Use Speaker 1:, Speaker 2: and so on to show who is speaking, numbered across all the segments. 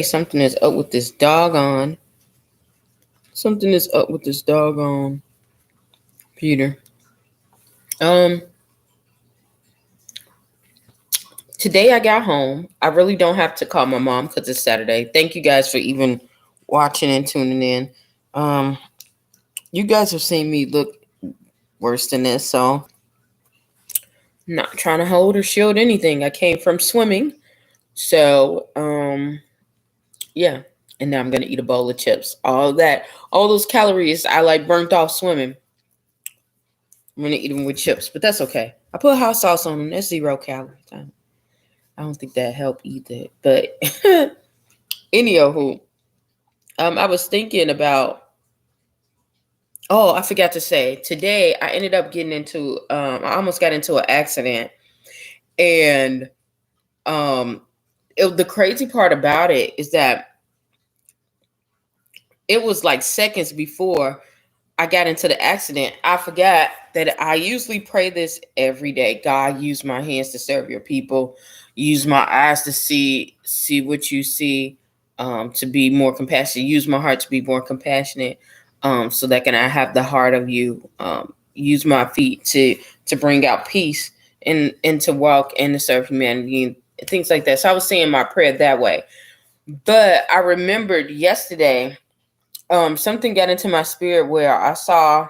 Speaker 1: Something is up with this doggone. Something is up with this doggone computer. Um, Today I got home. I really don't have to call my mom because it's Saturday. Thank you guys for even watching and tuning in. Um, you guys have seen me look worse than this, so not trying to hold or shield anything. I came from swimming, so yeah. And now I'm gonna eat a bowl of chips. All that, all those calories I like burnt off swimming. I'm gonna eat them with chips, but that's okay. I put hot sauce on them. That's 0 calories. I don't think that helped either. But anywho, I was thinking about. Oh, I forgot to say. Today, I ended up getting into. I almost got into an accident, and the crazy part about it is that it was like seconds before I got into the accident. I forgot that I usually pray this every day. God, use my hands to serve your people. Use my eyes to see what you see, to be more compassionate. Use my heart to be more compassionate, so that can I have the heart of you. Use my feet to bring out peace and to walk and to serve humanity and things like that. So I was saying my prayer that way. But I remembered yesterday, something got into my spirit where I saw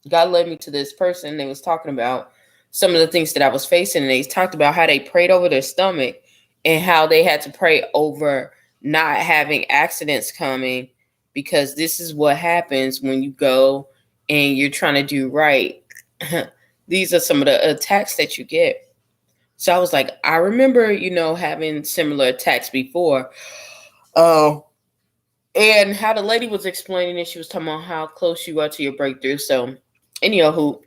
Speaker 1: God led me to this person. And they was talking about some of the things that I was facing, and they talked about how they prayed over their stomach and how they had to pray over not having accidents coming, because this is what happens when you go and you're trying to do right. These are some of the attacks that you get. So I was like, I remember, having similar attacks before. Oh, and how the lady was explaining it, she was talking about how close you are to your breakthrough. So, anyhow,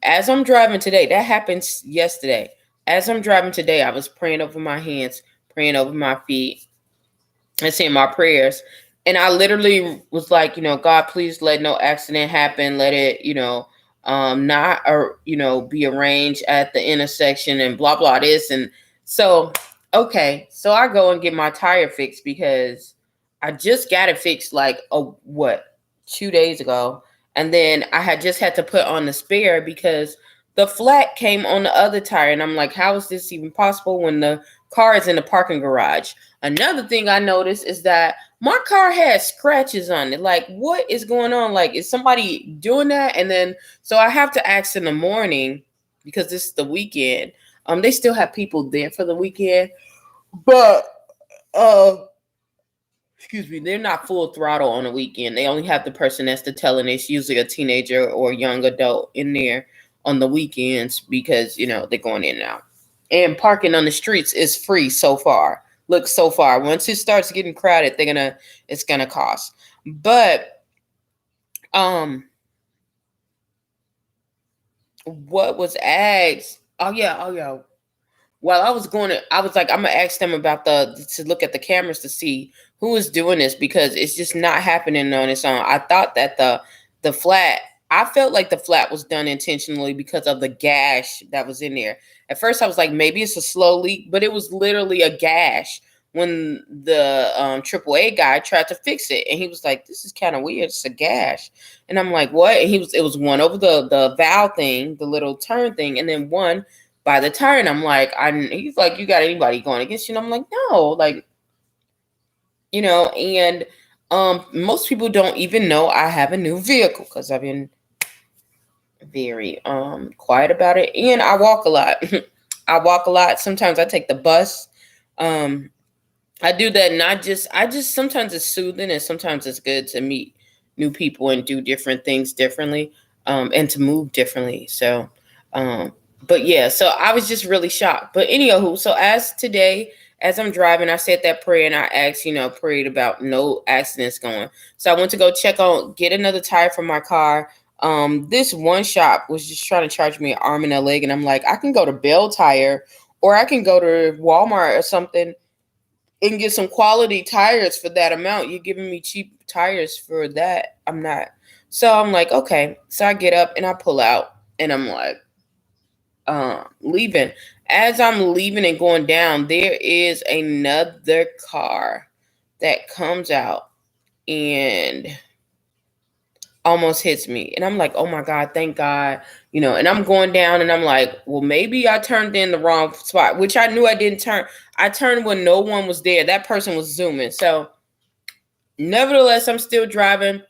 Speaker 1: as I'm driving today, that happens yesterday. As I'm driving today, I was praying over my hands, praying over my feet, and saying my prayers. And I literally was like, God, please let no accident happen. Let it, not, or, be arranged at the intersection and blah, blah, this. And so, okay. So I go and get my tire fixed because I just got it fixed like, 2 days ago. And then I had just had to put on the spare because the flat came on the other tire. And I'm like, how is this even possible when the car is in the parking garage? Another thing I noticed is that my car has scratches on it. Like, what is going on? Like, is somebody doing that? And then, so I have to ask in the morning because this is the weekend. They still have people there for the weekend, but uh, excuse me, they're not full throttle on the weekend. They only have the person that's the telling. It's usually a teenager or young adult in there on the weekends because they're going in and out. And parking on the streets is free so far. Look, so far. Once it starts getting crowded, it's gonna cost. But what was asked? Oh yeah. While I was I was like, I'm gonna ask them about to look at the cameras to see who is doing this, because it's just not happening on its own. I thought that the flat, I felt like the flat was done intentionally because of the gash that was in there. At first, I was like, maybe it's a slow leak, but it was literally a gash when the AAA guy tried to fix it, and he was like, "This is kind of weird. It's a gash," and I'm like, "What?" And it was one over the valve thing, the little turn thing, and then one by the tire. And I'm like, he's like, "You got anybody going against you?" And I'm like, "No," like, and most people don't even know I have a new vehicle because I've been very quiet about it, and I walk a lot. I walk a lot. Sometimes I take the bus. Um, I do that, and I just sometimes it's soothing, and sometimes it's good to meet new people and do different things differently, and to move differently. So, um, but yeah, so I was just really shocked. But anywho, so as today, as I'm driving, I said that prayer and I asked, prayed about no accidents going. So I went to go get another tire for my car. This one shop was just trying to charge me an arm and a leg, and I'm like, I can go to Bell Tire or I can go to Walmart or something and get some quality tires for that amount. You're giving me cheap tires for that. I'm not. So I'm like, okay. So I get up and I pull out and I'm like, leaving. As I'm leaving and going down, there is another car that comes out and almost hits me. And I'm like, oh my God, thank God. And I'm going down and I'm like, well, maybe I turned in the wrong spot, which I knew I didn't turn. I turned when no one was there. That person was zooming. So nevertheless, I'm still driving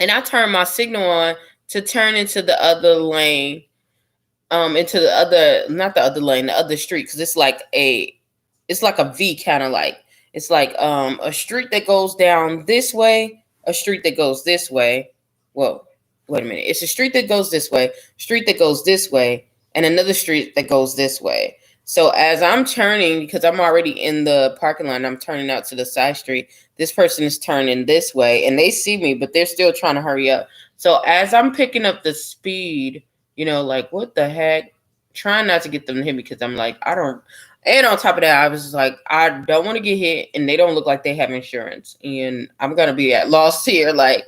Speaker 1: and I turned my signal on to turn into the other lane, into the other, not the other lane, the other street. Cause it's like a V kind of like, it's like a street that goes down this way, a street that goes this way. Whoa, wait a minute. It's a street that goes this way, street that goes this way, and another street that goes this way. So as I'm turning, because I'm already in the parking lot, I'm turning out to the side street. This person is turning this way, and they see me, but they're still trying to hurry up. So as I'm picking up the speed, like what the heck, trying not to get them to hit me because I'm like, I don't. And on top of that, I was just like, I don't want to get hit, and they don't look like they have insurance, and I'm gonna be at loss here. Like,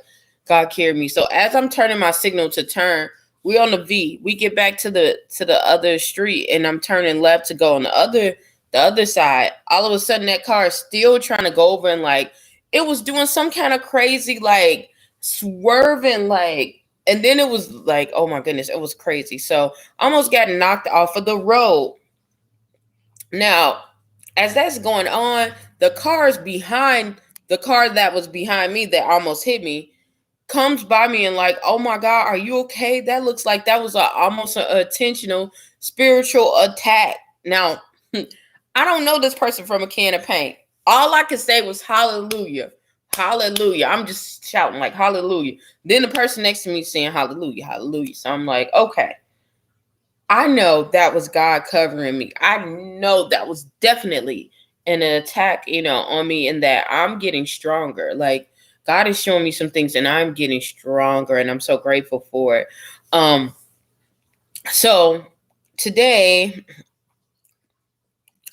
Speaker 1: God carry me. So as I'm turning my signal to turn, we on the V. We get back to the other street, and I'm turning left to go on the other side. All of a sudden, that car is still trying to go over, and like it was doing some kind of crazy like swerving, like. And then it was like, oh my goodness, it was crazy. So almost got knocked off of the road. Now, as that's going on, the car that was behind me that almost hit me comes by me and like, oh my God, are you okay? That looks like that was almost an intentional spiritual attack. Now, I don't know this person from a can of paint. All I could say was hallelujah. Hallelujah. I'm just shouting like hallelujah. Then the person next to me saying hallelujah, hallelujah. So I'm like, okay. I know that was God covering me. I know that was definitely an attack, on me, and that I'm getting stronger. Like God is showing me some things and I'm getting stronger, and I'm so grateful for it. So today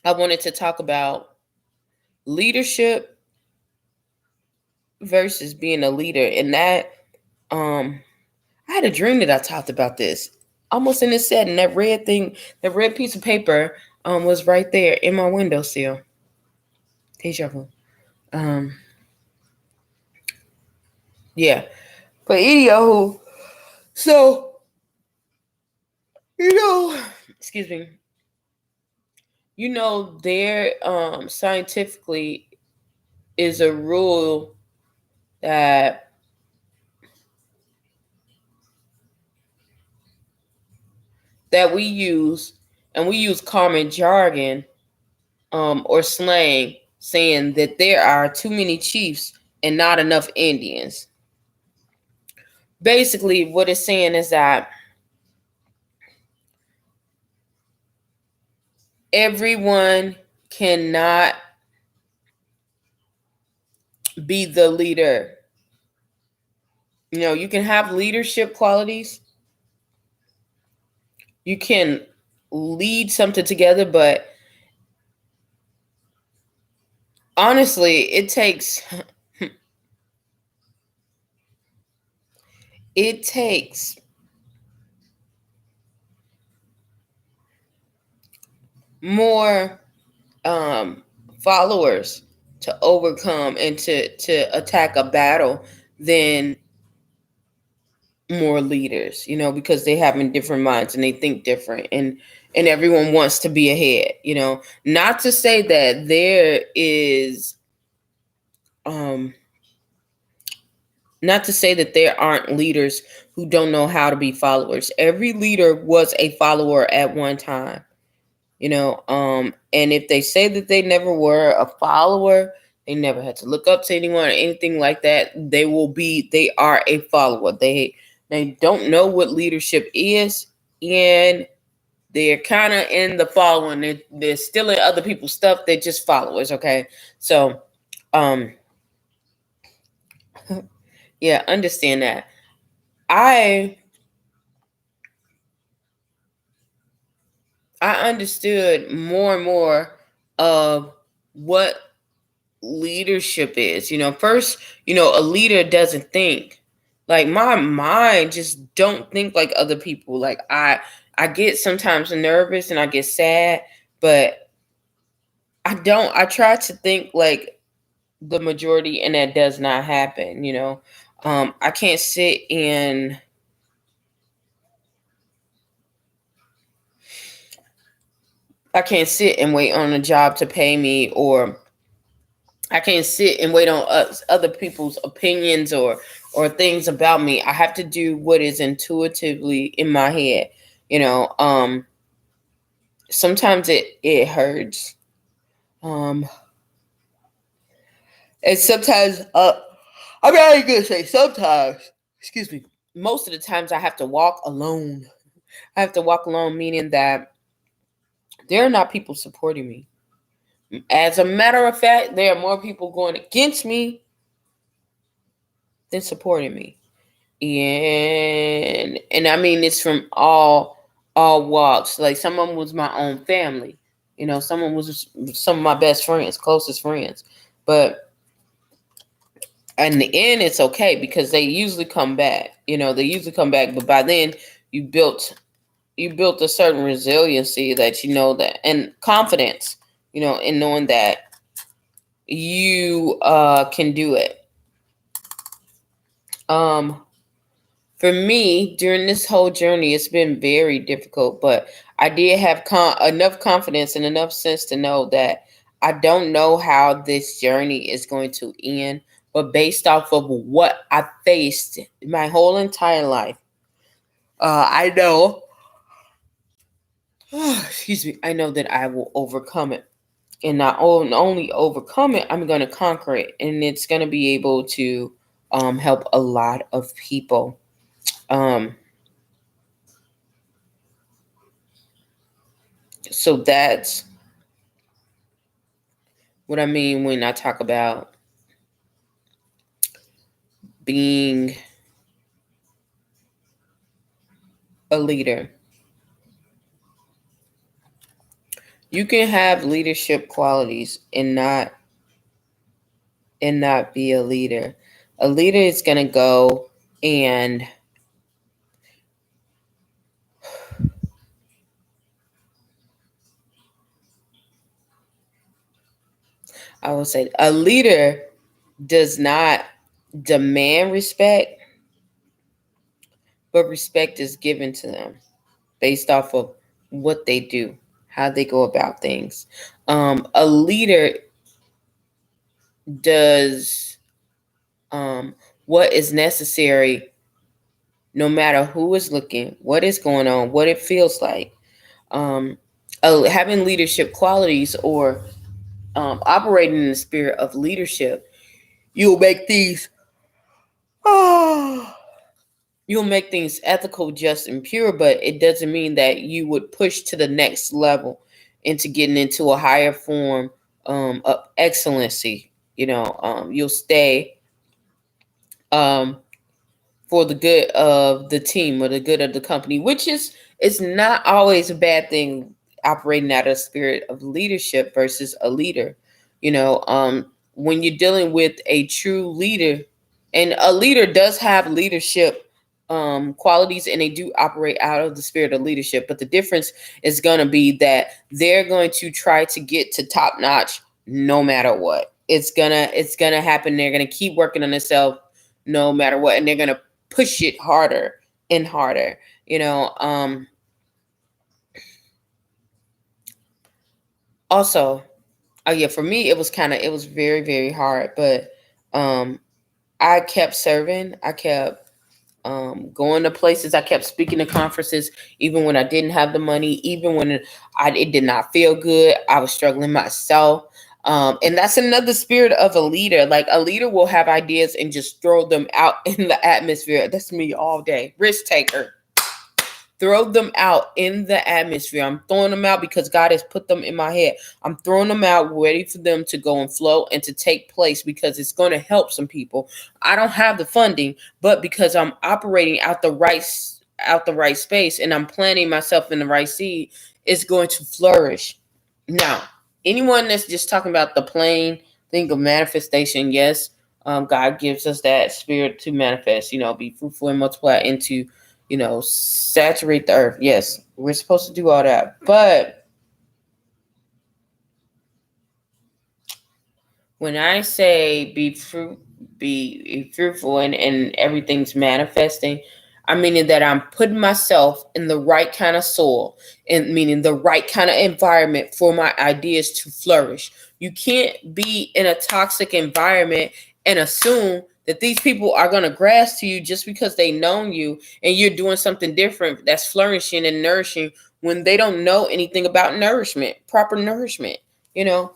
Speaker 1: I wanted to talk about leadership versus being a leader. And that I had a dream that I talked about this. Almost in this setting, that red thing, the red piece of paper was right there in my windowsill. Deja vu. Yeah. But anywho, so excuse me. There scientifically is a rule that we use, and we use common jargon or slang, saying that there are too many chiefs and not enough Indians. Basically, what it's saying is that everyone cannot be the leader. You can have leadership qualities. You can lead something together, but honestly, it takes more followers to overcome and to attack a battle than more leaders, because they have in different minds and they think different, and everyone wants to be ahead. Not to say that there is not to say that there aren't leaders who don't know how to be followers. Every leader was a follower at one time. And if they say that they never were a follower, they never had to look up to anyone or anything like that, they are a follower. They don't know what leadership is, and they're kind of in the following. They're still in other people's stuff. They're just followers. Okay. So, yeah, understand that. I understood more and more of what leadership is. First, a leader doesn't think. Like my mind just don't think like other people. Like I get sometimes nervous and I get sad, but I try to think like the majority, and that does not happen, I can't sit and wait on a job to pay me, or I can't sit and wait on other people's opinions or things about me. I have to do what is intuitively in my head. Sometimes it hurts. Um, and sometimes I'm not even gonna say sometimes. Excuse me. Most of the times I have to walk alone. I have to walk alone, meaning that there are not people supporting me. As a matter of fact, there are more people going against me than supporting me. And I mean it's from all walks. Like someone was my own family. Someone was some of my best friends, closest friends. But in the end it's okay because they usually come back. But by then you built a certain resiliency that that, and confidence, in knowing that you can do it. For me, during this whole journey, it's been very difficult, but I did have enough confidence and enough sense to know that I don't know how this journey is going to end, but based off of what I faced my whole entire life, I know, excuse me, I know that I will overcome it. And not only overcome it, I'm going to conquer it. And it's going to be able to help a lot of people. So that's what I mean when I talk about being a leader. You can have leadership qualities and not be a leader. A leader is going to go and I will say a leader does not demand respect, but respect is given to them based off of what they do, how they go about things. A leader does what is necessary no matter who is looking, what is going on, what it feels like. Um, Having leadership qualities or operating in the spirit of leadership, you'll make these you'll make things ethical, just, and pure, but it doesn't mean that you would push to the next level into getting into a higher form of excellency. You'll stay um, for the good of the team or the good of the company, which is it's not always a bad thing operating out of a spirit of leadership versus a leader. When you're dealing with a true leader, and a leader does have leadership qualities and they do operate out of the spirit of leadership, but the difference is going to be that they're going to try to get to top notch no matter what. It's gonna happen. They're gonna keep working on themselves no matter what, and they're gonna push it harder and harder. Also, oh yeah, for me it was very, very hard, but I kept serving. I kept going to places. I kept speaking to conferences, even when I didn't have the money, even when it did not feel good. I was struggling myself. And that's another spirit of a leader. Like a leader will have ideas and just throw them out in the atmosphere. That's me all day. Risk taker. Throw them out in the atmosphere. I'm throwing them out because God has put them in my head. I'm throwing them out ready for them to go and flow and to take place because it's going to help some people. I don't have the funding, but because I'm operating out the right space and I'm planting myself in the right seed, it's going to flourish. Now, anyone that's just talking about the plain thing of manifestation, yes, God gives us that spirit to manifest, be fruitful and multiply into, saturate the earth. Yes, We're supposed to do all that. But when I say be fruitful and everything's manifesting, I mean that I'm putting myself in the right kind of soil, and meaning the right kind of environment for my ideas to flourish. You can't be in a toxic environment and assume that these people are going to grasp to you just because they known you and you're doing something different that's flourishing and nourishing when they don't know anything about nourishment, proper nourishment. You know,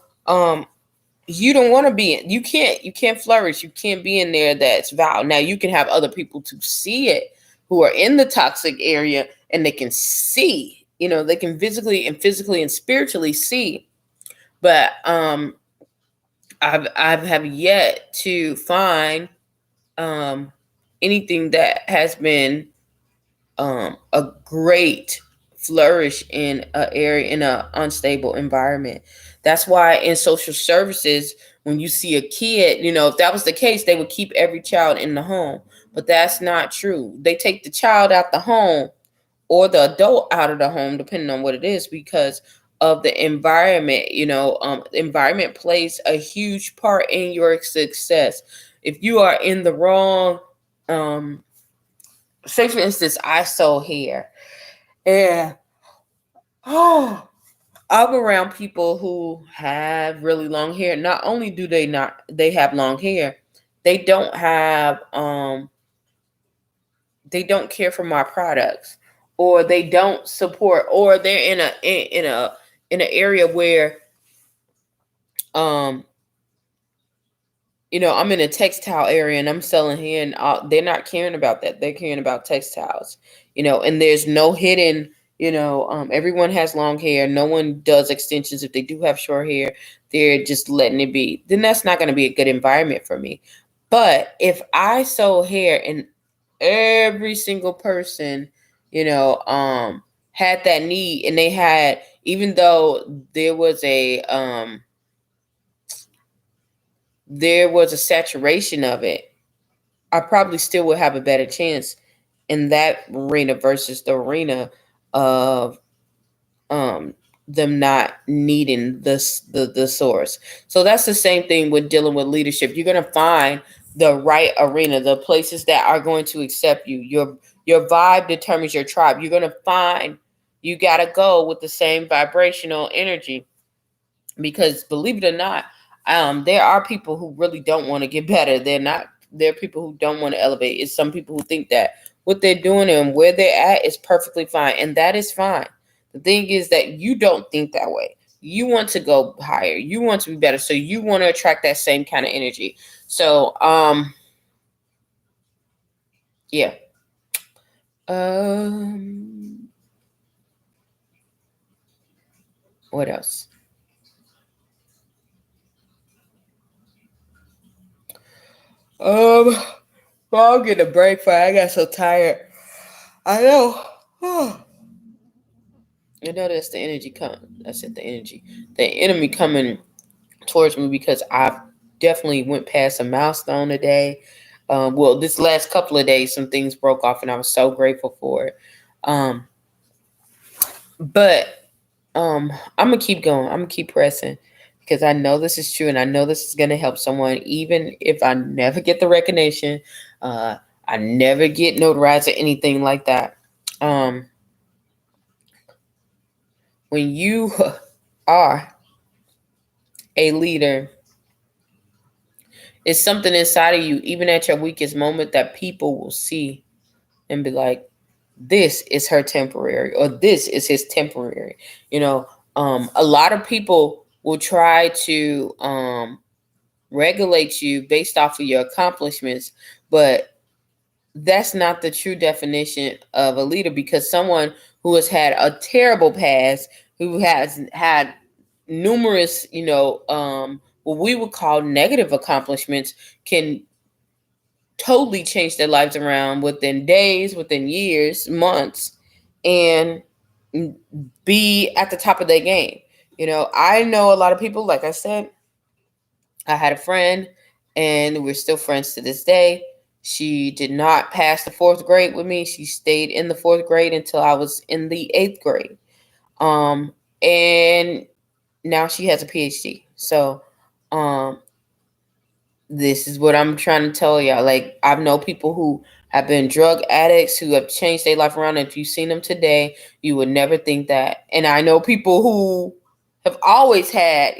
Speaker 1: you don't want to be in, you can't flourish, you can't be in there that's vow. Now you can have other people to see it who are in the toxic area, and they can see, they can physically and spiritually see. But I've have yet to find um anything that has been a great flourish in a area, in a unstable environment. That's why in social services, when you see a kid, if that was the case, they would keep every child in the home. But that's not true. They take the child out the home or the adult out of the home, depending on what it is, because of the environment. Environment plays a huge part in your success. If you are in the wrong, say for instance, I sew hair, and I'm around people who have really long hair. Not only do they have long hair, they don't have they don't care for my products, or they don't support, or they're in an area where um I'm in a textile area and I'm selling here, and they're not caring about that. They're caring about textiles, and there's no hidden, everyone has long hair. No one does extensions. If they do have short hair, they're just letting it be. Then that's not going to be a good environment for me. But if I sew hair and every single person, had that need, and they had, even though there was a saturation of it, I probably still would have a better chance in that arena versus the arena of them not needing the source. So that's the same thing with dealing with leadership. You're gonna find the right arena, the places that are going to accept you. Your vibe determines your tribe. You're gonna find you gotta go with the same vibrational energy, because believe it or not, there are people who really don't want to get better. There are people who don't want to elevate. It's some people who think that what they're doing and where they're at is perfectly fine, and that is fine. The thing is that you don't think that way. You want to go higher. You want to be better. So you want to attract that same kind of energy. So, yeah. What else? Um, well, I'll get a break for I got so tired. I know. I know that's the energy coming. That's it, the energy. The enemy coming towards me, because I definitely went past a milestone today. Well, this last couple of days, some things broke off, and I was so grateful for it. But I'm gonna keep going. I'm gonna keep pressing, because I know this is true, and I know this is gonna help someone, even if I never get the recognition. I never get notarized or anything like that. When you are a leader, it's something inside of you, even at your weakest moment, that people will see and be like, this is her temporary, or this is his temporary. A lot of people will try to regulate you based off of your accomplishments, but that's not the true definition of a leader, because someone who has had a terrible past, who has had numerous, what we would call negative accomplishments, can totally change their lives around within days, within years, months, and be at the top of their game. I know a lot of people, like I said, I had a friend, and we're still friends to this day. She did not pass the fourth grade with me. She stayed in the fourth grade until I was in the eighth grade. And now she has a PhD. So, this is what I'm trying to tell y'all. Like, I've known people who have been drug addicts who have changed their life around. If you've seen them today, you would never think that. And I know people who have always had,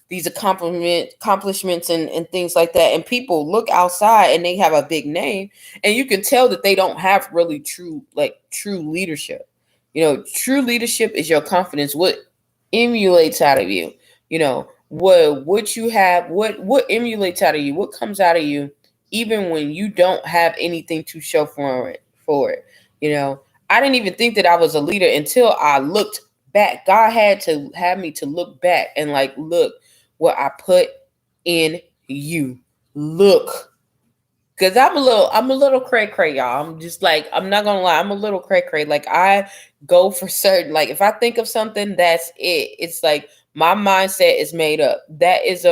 Speaker 1: these accomplishments and things like that. And people look outside and they have a big name, and you can tell that they don't have really true leadership. True leadership is your confidence. What emulates out of you, what you have, what emulates out of you, what comes out of you, even when you don't have anything to show for it. I didn't even think that I was a leader until I looked back. God had to have me to look back and like, look what I put in you. Look. Cause I'm a little cray cray, y'all. I'm just like, I'm not gonna lie, I'm a little cray cray. Like, I go for certain. Like, if I think of something, that's it. It's like my mindset is made up. That is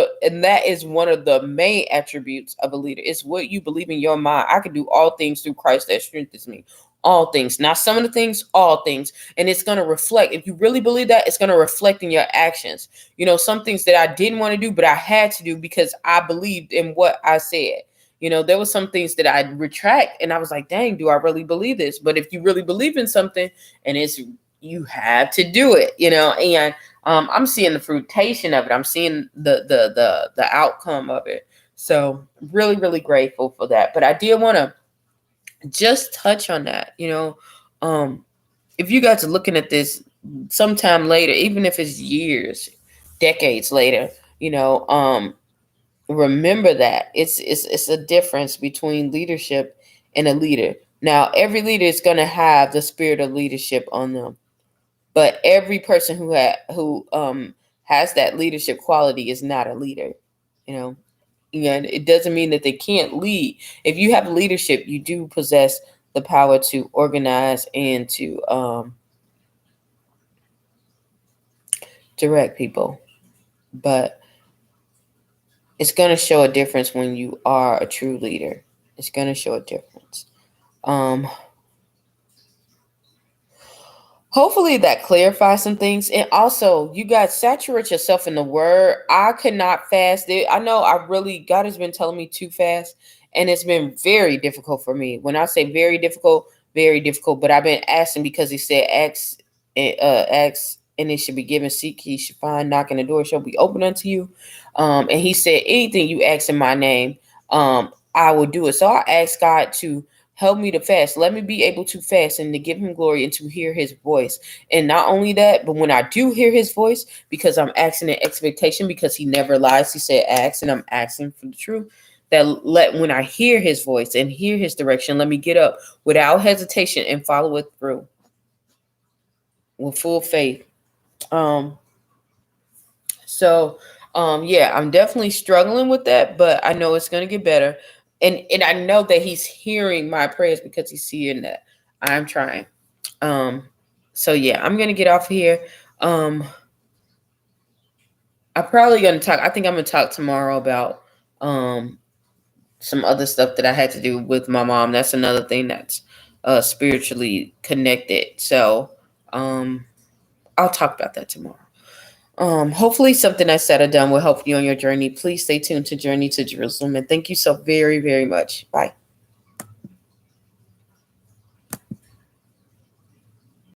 Speaker 1: one of the main attributes of a leader. It's what you believe in your mind. I can do all things through Christ that strengthens me. All things. Not some of the things, all things. And it's gonna reflect. If you really believe that, it's gonna reflect in your actions. Some things that I didn't want to do, but I had to do because I believed in what I said. There was some things that I'd retract, and I was like, dang, do I really believe this? But if you really believe in something, and you have to do it, and I'm seeing the fruitation of it. I'm seeing the outcome of it. So really, really grateful for that. But I did want to just touch on that. If you guys are looking at this sometime later, even if it's years, decades later, remember that it's a difference between leadership and a leader. Now, every leader is going to have the spirit of leadership on them, but every person who has that leadership quality is not a leader. And it doesn't mean that they can't lead. If you have leadership, you do possess the power to organize and to direct people, but it's going to show a difference when you are a true leader. It's going to show a difference. Hopefully that clarifies some things. And also, you guys saturate yourself in the word. I could not fast. I know God has been telling me to fast, and it's been very difficult for me. When I say very difficult, but I've been asking because he said, ask, and it should be given, seek, ye should find, knock, and the door shall be open unto you. And he said, anything you ask in my name, I will do it. So I asked God to help me to fast. Let me be able to fast and to give him glory and to hear his voice. And not only that, but when I do hear his voice, because I'm asking in expectation, because he never lies. He said, ask, and I'm asking for the truth. When I hear his voice and hear his direction, let me get up without hesitation and follow it through with full faith. Yeah, I'm definitely struggling with that, but I know it's going to get better. And I know that he's hearing my prayers because he's seeing that I'm trying. So yeah, I'm going to get off here. I'm probably going to talk. I think I'm going to talk tomorrow about, some other stuff that I had to do with my mom. That's another thing that's, spiritually connected. So, I'll talk about that tomorrow. Hopefully something I said or done will help you on your journey. Please stay tuned to Journey to Jerusalem. And thank you so very, very much. Bye.